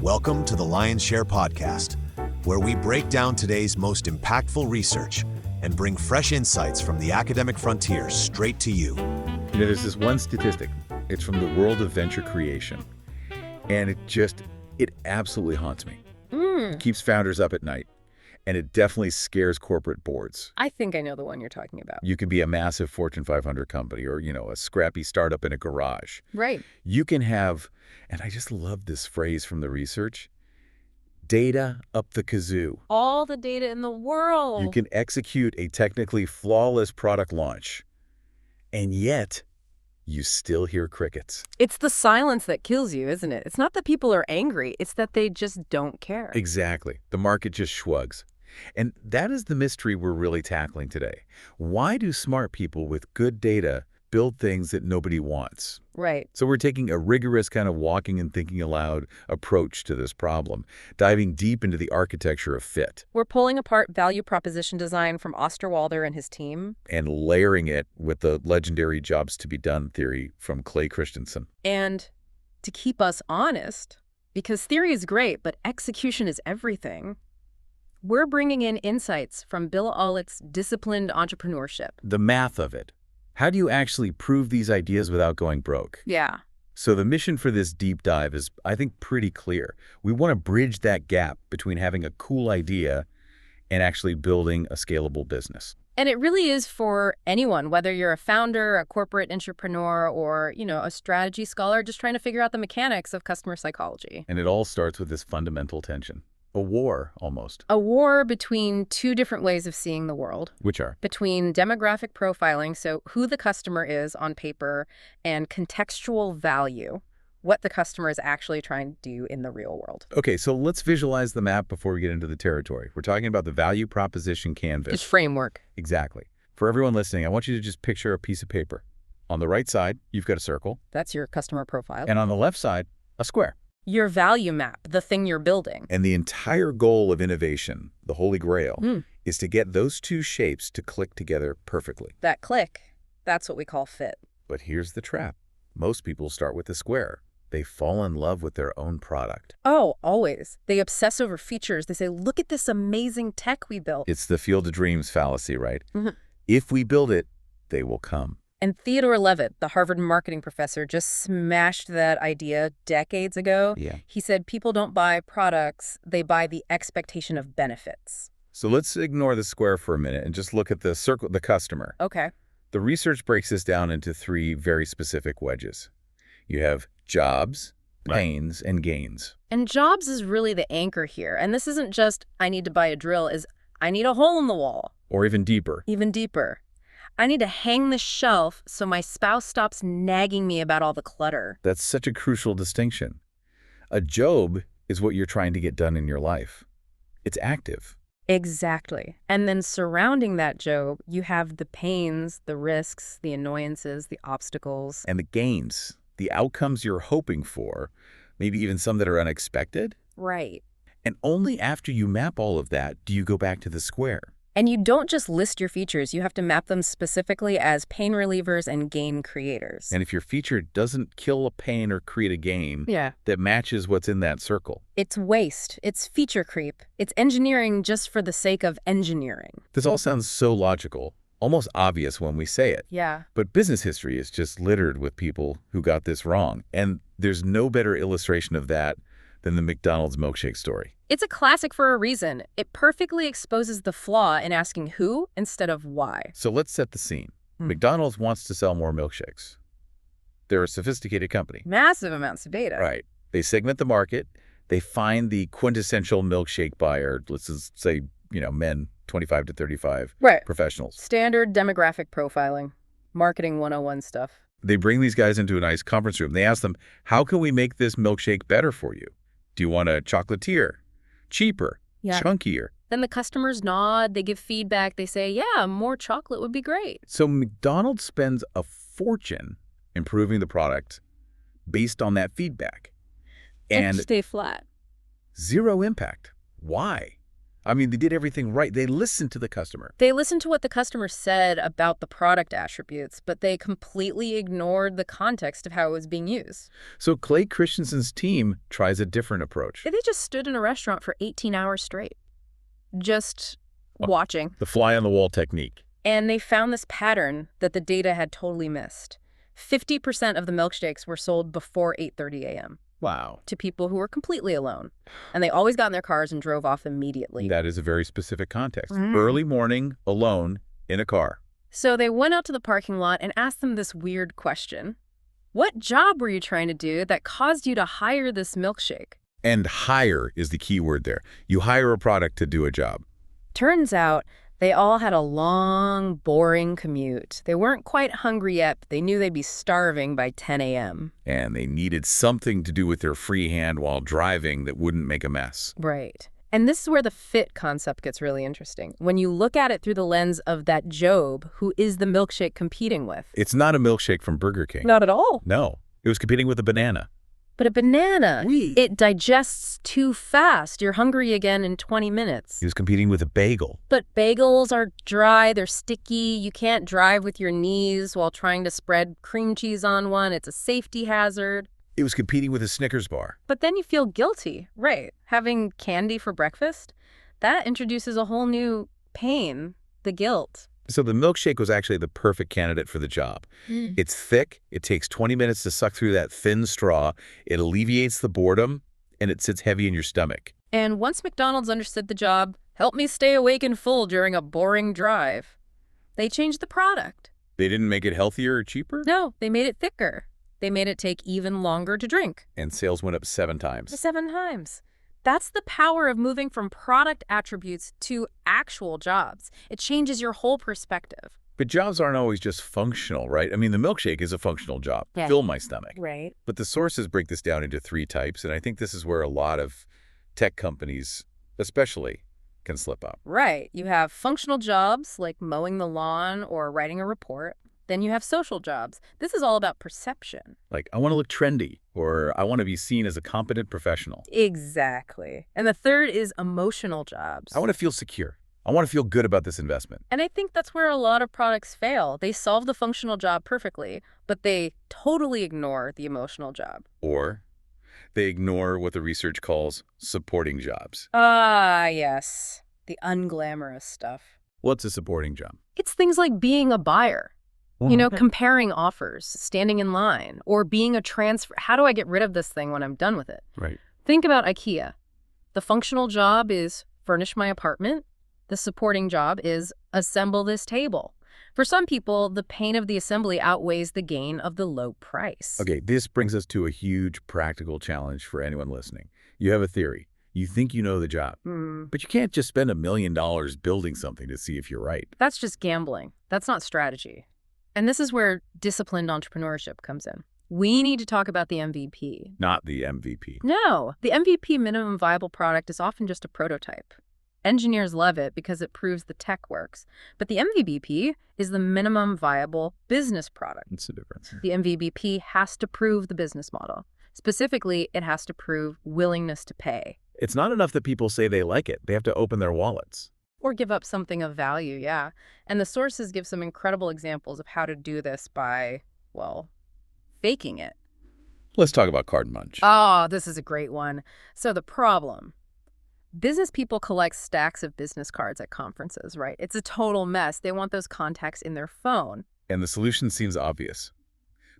Welcome to the Lion's Share podcast, where we break down today's most impactful research and bring fresh insights from the academic frontier straight to you. You know, there's this one statistic. It's from the world of venture creation. And it absolutely haunts me. It keeps founders up at night. And it definitely scares corporate boards. I think I know the one you're talking about. You can be a massive Fortune 500 company or, a scrappy startup in a garage. Right. You can have, and I just love this phrase from the research, data up the kazoo. All the data in the world. You can execute a technically flawless product launch, and yet you still hear crickets. It's the silence that kills you, isn't it? It's not that people are angry. It's that they just don't care. Exactly. The market just shrugs. And that is the mystery we're really tackling today. Why do smart people with good data build things that nobody wants? Right. So we're taking a rigorous kind of walking and thinking aloud approach to this problem, diving deep into the architecture of fit. We're pulling apart value proposition design from Osterwalder and his team. And layering it with the legendary jobs to be done theory from Clay Christensen. And to keep us honest, because theory is great, but execution is everything, we're bringing in insights from Bill Aulet's disciplined entrepreneurship. The math of it. How do you actually prove these ideas without going broke? Yeah. So the mission for this deep dive is, I think, pretty clear. We want to bridge that gap between having a cool idea and actually building a scalable business. And it really is for anyone, whether you're a founder, a corporate entrepreneur, or, a strategy scholar just trying to figure out the mechanics of customer psychology. And it all starts with this fundamental tension. A war, almost. A war between two different ways of seeing the world. Which are? Between demographic profiling, so who the customer is on paper, and contextual value, what the customer is actually trying to do in the real world. Okay, so let's visualize the map before we get into the territory. We're talking about the value proposition canvas. It's framework. Exactly. For everyone listening, I want you to just picture a piece of paper. On the right side, you've got a circle. That's your customer profile. And on the left side, a square. Your value map, the thing you're building. And the entire goal of innovation, the holy grail, is to get those two shapes to click together perfectly. That click, that's what we call fit. But here's the trap. Most people start with the square. They fall in love with their own product. Oh, always. They obsess over features. They say, look at this amazing tech we built. It's the field of dreams fallacy, right? If we build it, they will come. And Theodore Levitt, the Harvard marketing professor, just smashed that idea decades ago. Yeah. He said people don't buy products, they buy the expectation of benefits. So let's ignore the square for a minute and just look at the circle, the customer. Okay. The research breaks this down into three very specific wedges. You have jobs, pains, and gains. And jobs is really the anchor here. And this isn't just, I need to buy a drill, is I need a hole in the wall. Or even deeper. Even deeper. I need to hang this shelf so my spouse stops nagging me about all the clutter. That's such a crucial distinction. A job is what you're trying to get done in your life. It's active. Exactly. And then surrounding that job, you have the pains, the risks, the annoyances, the obstacles. And the gains, the outcomes you're hoping for, maybe even some that are unexpected. Right. And only after you map all of that do you go back to the square. And you don't just list your features, you have to map them specifically as pain relievers and gain creators. And if your feature doesn't kill a pain or create a gain that matches what's in that circle. It's waste. It's feature creep. It's engineering just for the sake of engineering. This all sounds so logical, almost obvious when we say it. Yeah. But business history is just littered with people who got this wrong. And there's no better illustration of that than the McDonald's milkshake story. It's a classic for a reason. It perfectly exposes the flaw in asking who instead of why. So let's set the scene. McDonald's wants to sell more milkshakes. They're a sophisticated company. Massive amounts of data. Right. They segment the market. They find the quintessential milkshake buyer. Let's just say, men 25 to 35 professionals. Standard demographic profiling. Marketing 101 stuff. They bring these guys into a nice conference room. They ask them, how can we make this milkshake better for you? Do you want a chocolatier? Cheaper? Chunkier? Then the customers nod, they give feedback, they say, yeah, more chocolate would be great. So McDonald's spends a fortune improving the product based on that feedback. And stay flat. Zero impact. Why? I mean, they did everything right. They listened to the customer. They listened to what the customer said about the product attributes, but they completely ignored the context of how it was being used. So Clay Christensen's team tries a different approach. They just stood in a restaurant for 18 hours straight, just watching. The fly-on-the-wall technique. And they found this pattern that the data had totally missed. 50% of the milkshakes were sold before 8:30 a.m. Wow. to people who were completely alone. And they always got in their cars and drove off immediately. That is a very specific context. Early morning, alone, in a car. So they went out to the parking lot and asked them this weird question. What job were you trying to do that caused you to hire this milkshake? And hire is the key word there. You hire a product to do a job. Turns out they all had a long, boring commute. They weren't quite hungry yet, but they knew they'd be starving by 10 a.m. And they needed something to do with their free hand while driving that wouldn't make a mess. Right. And this is where the fit concept gets really interesting. When you look at it through the lens of that Job, who is the milkshake competing with. It's not a milkshake from Burger King. Not at all. No. It was competing with a banana. But a banana, Oui. it digests too fast. You're hungry again in 20 minutes. He was competing with a bagel. But bagels are dry, they're sticky. You can't drive with your knees while trying to spread cream cheese on one. It's a safety hazard. It was competing with a Snickers bar. But then you feel guilty, right? Having candy for breakfast, that introduces a whole new pain, the guilt. So the milkshake was actually the perfect candidate for the job. It's thick, it takes 20 minutes to suck through that thin straw, it alleviates the boredom, and it sits heavy in your stomach. And once McDonald's understood the job, help me stay awake and full during a boring drive, they changed the product. They didn't make it healthier or cheaper? No, they made it thicker. They made it take even longer to drink. And sales went up 7 times. 7 times. That's the power of moving from product attributes to actual jobs. It changes your whole perspective. But jobs aren't always just functional, right? I mean, the milkshake is a functional job. Yeah. Fill my stomach. Right. But the sources break this down into 3 types, and I think this is where a lot of tech companies, especially, can slip up. Right. You have functional jobs like mowing the lawn or writing a report. Then you have social jobs. This is all about perception. Like, I want to look trendy, or I want to be seen as a competent professional. Exactly. And the third is emotional jobs. I want to feel secure. I want to feel good about this investment. And I think that's where a lot of products fail. They solve the functional job perfectly, but they totally ignore the emotional job. Or they ignore what the research calls supporting jobs. Ah, yes. The unglamorous stuff. What's a supporting job? It's things like being a buyer. You know, comparing offers, standing in line, or being a transfer. How do I get rid of this thing when I'm done with it? Right. Think about IKEA. The functional job is furnish my apartment. The supporting job is assemble this table. For some people, the pain of the assembly outweighs the gain of the low price. Okay, this brings us to a huge practical challenge for anyone listening. You have a theory. You think you know the job, but you can't just spend $1 million building something to see if you're right. That's just gambling. That's not strategy. And this is where disciplined entrepreneurship comes in. We need to talk about the MVP. Not the MVP. No, the MVP minimum viable product is often just a prototype. Engineers love it because it proves the tech works. But the MVBP is the minimum viable business product. What's the difference? The MVBP has to prove the business model. Specifically, it has to prove willingness to pay. It's not enough that people say they like it. They have to open their wallets. Or give up something of value, yeah. And the sources give some incredible examples of how to do this by, well, faking it. Let's talk about Card Munch. Oh, this is a great one. So the problem. Business people collect stacks of business cards at conferences, right? It's a total mess. They want those contacts in their phone. And the solution seems obvious.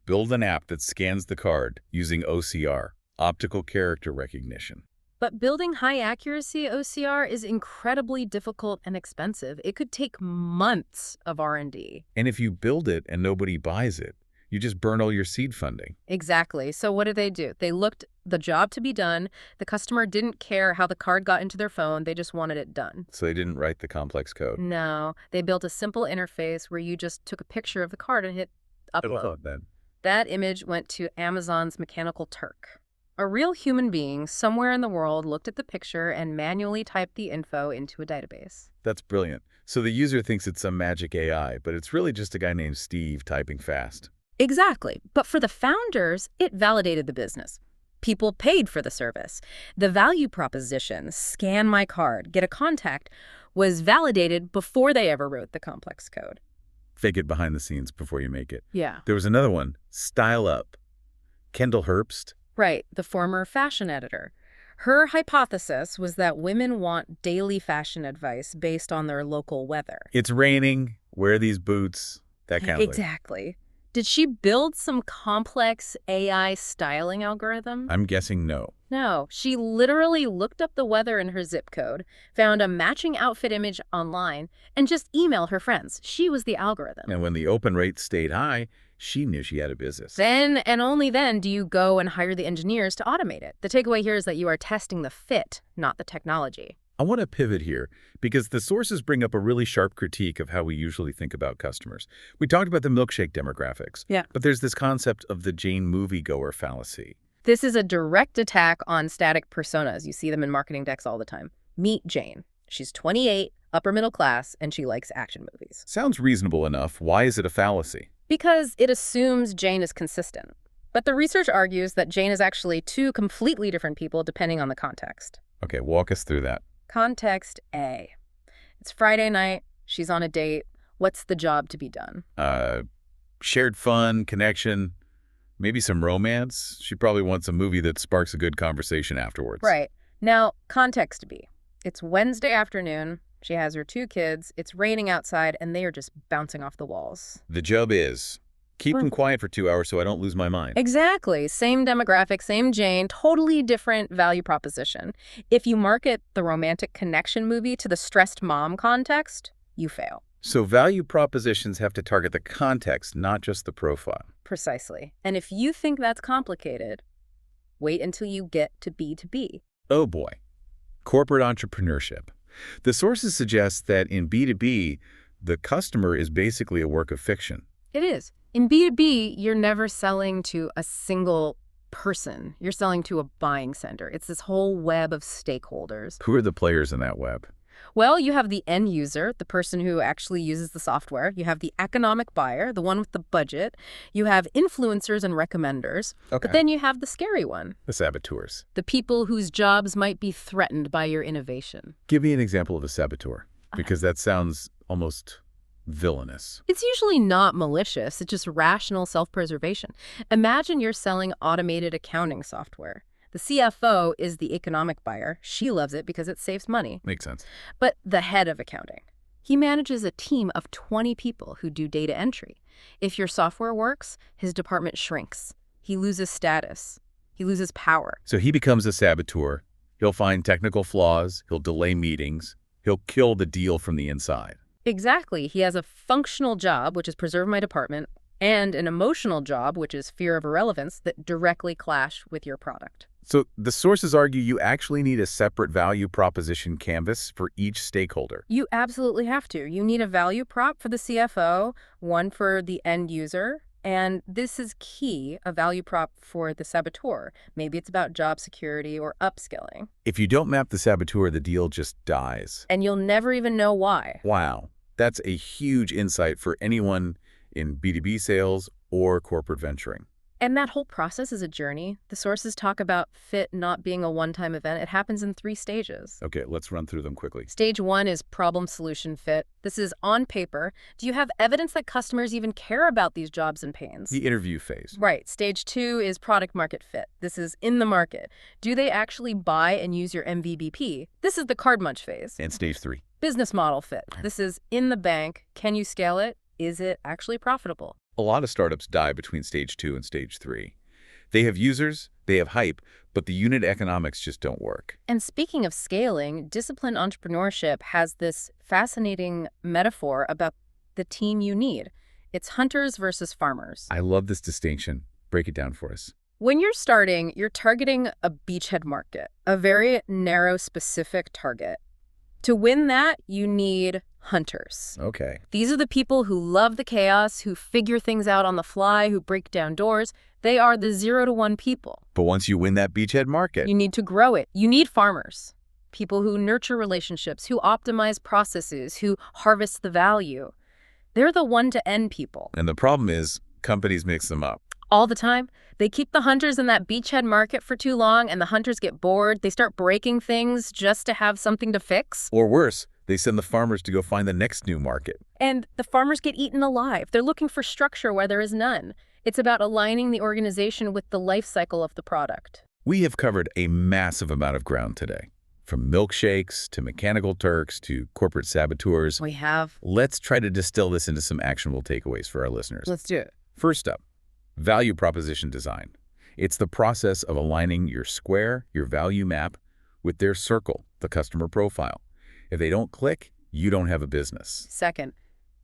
Build an app that scans the card using OCR, optical character recognition. But building high-accuracy OCR is incredibly difficult and expensive. It could take months of R&D. And if you build it and nobody buys it, you just burn all your seed funding. Exactly. So what did? They looked the job to be done. The customer didn't care how the card got into their phone. They just wanted it done. So they didn't write the complex code. No. They built a simple interface where you just took a picture of the card and hit upload. That image went to Amazon's Mechanical Turk. A real human being somewhere in the world looked at the picture and manually typed the info into a database. That's brilliant. So the user thinks it's some magic AI, but it's really just a guy named Steve typing fast. Exactly. But for the founders, it validated the business. People paid for the service. The value proposition, scan my card, get a contact, was validated before they ever wrote the complex code. Fake it behind the scenes before you make it. Yeah. There was another one, Style Up. Kendall Herbst. Right, the former fashion editor. Her hypothesis was that women want daily fashion advice based on their local weather. It's raining, wear these boots, that kind of thing. Exactly. Did she build some complex AI styling algorithm? I'm guessing no. No, she literally looked up the weather in her zip code, found a matching outfit image online, and just emailed her friends. She was the algorithm. And when the open rate stayed high, she knew she had a business. Then and only then do you go and hire the engineers to automate it. The takeaway here is that you are testing the fit, not the technology. I want to pivot here because the sources bring up a really sharp critique of how we usually think about customers. We talked about the milkshake demographics, but there's this concept of the Jane moviegoer fallacy. This is a direct attack on static personas. You see them in marketing decks all the time. Meet Jane. She's 28, upper middle class, and she likes action movies. Sounds reasonable enough. Why is it a fallacy? Because it assumes Jane is consistent. But the research argues that Jane is actually two completely different people depending on the context. Okay, walk us through that. Context A. It's Friday night. She's on a date. What's the job to be done? Shared fun, connection, maybe some romance. She probably wants a movie that sparks a good conversation afterwards. Right. Now, context B. It's Wednesday afternoon. She has her 2 kids. It's raining outside, and they are just bouncing off the walls. The job is keep them quiet for 2 hours so I don't lose my mind. Exactly. Same demographic, same Jane, totally different value proposition. If you market the romantic connection movie to the stressed mom context, you fail. So value propositions have to target the context, not just the profile. Precisely. And if you think that's complicated, wait until you get to B2B. Oh boy. Corporate entrepreneurship. The sources suggest that in B2B, the customer is basically a work of fiction. It is. In B2B, you're never selling to a single person. You're selling to a buying center. It's this whole web of stakeholders. Who are the players in that web? Well, you have the end user, the person who actually uses the software. You have the economic buyer, the one with the budget. You have influencers and recommenders. Okay. But then you have the scary one. The saboteurs. The people whose jobs might be threatened by your innovation. Give me an example of a saboteur, because that sounds almost villainous. It's usually not malicious. It's just rational self-preservation. Imagine you're selling automated accounting software. The CFO is the economic buyer. She loves it because it saves money. Makes sense. But the head of accounting, he manages a team of 20 people who do data entry. If your software works, his department shrinks. He loses status. He loses power. So he becomes a saboteur. He'll find technical flaws. He'll delay meetings. He'll kill the deal from the inside. Exactly. He has a functional job, which is preserve my department, and an emotional job, which is fear of irrelevance, that directly clash with your product. So the sources argue you actually need a separate value proposition canvas for each stakeholder. You absolutely have to. You need a value prop for the CFO, one for the end user, and this is key, a value prop for the saboteur. Maybe it's about job security or upskilling. If you don't map the saboteur, the deal just dies. And you'll never even know why. Wow. That's a huge insight for anyone in B2B sales or corporate venturing. And that whole process is a journey. The sources talk about fit not being a one-time event. It happens in 3 stages. Okay, let's run through them quickly. Stage 1 is problem-solution fit. This is on paper. Do you have evidence that customers even care about these jobs and pains? The interview phase. Right. Stage 2 is product-market fit. This is in the market. Do they actually buy and use your MVBP? This is the card munch phase. And stage 3. Business model fit. This is in the bank. Can you scale it? Is it actually profitable? A lot of startups die between stage 2 and stage 3. They have users, they have hype, but the unit economics just don't work. And speaking of scaling, disciplined entrepreneurship has this fascinating metaphor about the team you need. It's hunters versus farmers. I love this distinction. Break it down for us. When you're starting, you're targeting a beachhead market, a very narrow, specific target. To win that, you need hunters. Okay. These are the people who love the chaos, who figure things out on the fly, who break down doors. They are the 0 to 1 people. But once you win that beachhead market, You need to grow it. You need farmers, people who nurture relationships, who optimize processes, who harvest the value. They're the one-to-end people. and the problem is companies mix them up. All the time. They keep the hunters in that beachhead market for too long, and the hunters get bored. They start breaking things just to have something to fix. Or worse, they send the farmers to go find the next new market. And the farmers get eaten alive. They're looking for structure where there is none. It's about aligning the organization with the life cycle of the product. We have covered a massive amount of ground today. From milkshakes to mechanical Turks to corporate saboteurs. We have. Let's try to distill this into some actionable takeaways for our listeners. Let's do it. First up, value proposition design. It's the process of aligning your square, your value map, with their circle, the customer profile. If they don't click, you don't have a business. Second,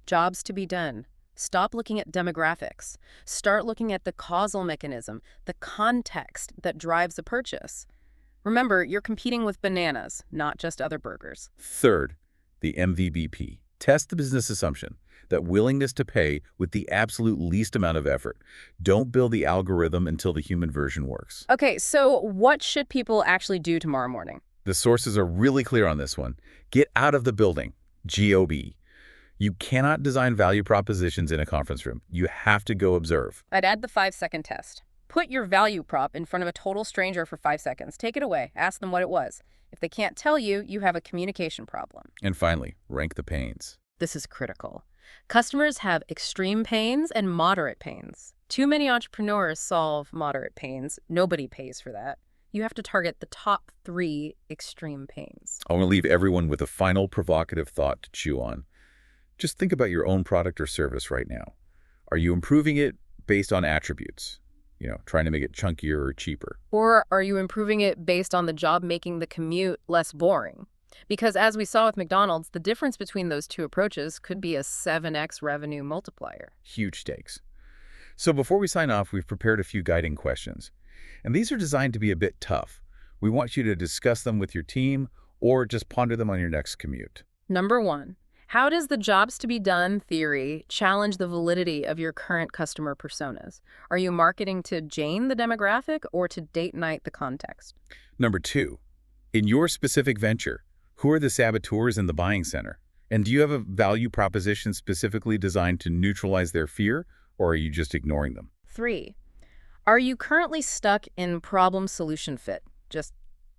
jobs to be done. Stop looking at demographics. Start looking at the causal mechanism, the context that drives a purchase. Remember, you're competing with bananas, not just other burgers. Third, the MVBP. Test the business assumption, that willingness to pay with the absolute least amount of effort. Don't build the algorithm until the human version works. Okay, so what should people actually do tomorrow morning? The sources are really clear on this one. Get out of the building. GOB. You cannot design value propositions in a conference room. You have to go observe. I'd add the 5-second test. Put your value prop in front of a total stranger for 5 seconds. Take it away. Ask them what it was. If they can't tell you, you have a communication problem. And finally, rank the pains. This is critical. Customers have extreme pains and moderate pains. Too many entrepreneurs solve moderate pains. Nobody pays for that. You have to target the top 3 extreme pains. I want to leave everyone with a final provocative thought to chew on. Just think about your own product or service right now. Are you improving it based on attributes? Trying to make it chunkier or cheaper? Or are you improving it based on the job making the commute less boring? Because as we saw with McDonald's, the difference between those two approaches could be a 7x revenue multiplier. Huge stakes. So before we sign off, we've prepared a few guiding questions. And these are designed to be a bit tough. We want you to discuss them with your team or just ponder them on your next commute. Number 1. How does the jobs to be done theory challenge the validity of your current customer personas? Are you marketing to Jane the demographic or to date night the context? Number 2, in your specific venture, who are the saboteurs in the buying center? And do you have a value proposition specifically designed to neutralize their fear, or are you just ignoring them? 3, are you currently stuck in problem-solution fit, just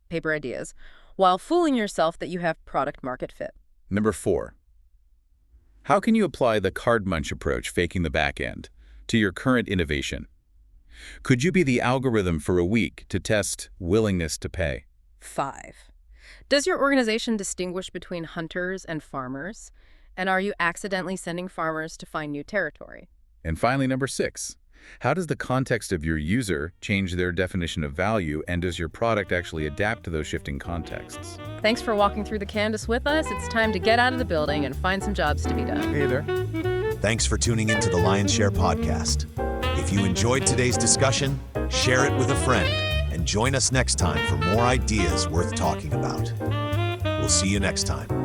paper ideas, while fooling yourself that you have product-market fit? Number 4, how can you apply the card munch approach, faking the back end, to your current innovation? Could you be the algorithm for a week to test willingness to pay? 5, does your organization distinguish between hunters and farmers? And are you accidentally sending farmers to find new territory? And finally, number 6, how does the context of your user change their definition of value, and does your product actually adapt to those shifting contexts? Thanks for walking through the canvas with us. It's time to get out of the building and find some jobs to be done. Hey there. Thanks for tuning into the Lion's Share podcast. If you enjoyed today's discussion, share it with a friend and join us next time for more ideas worth talking about. We'll see you next time.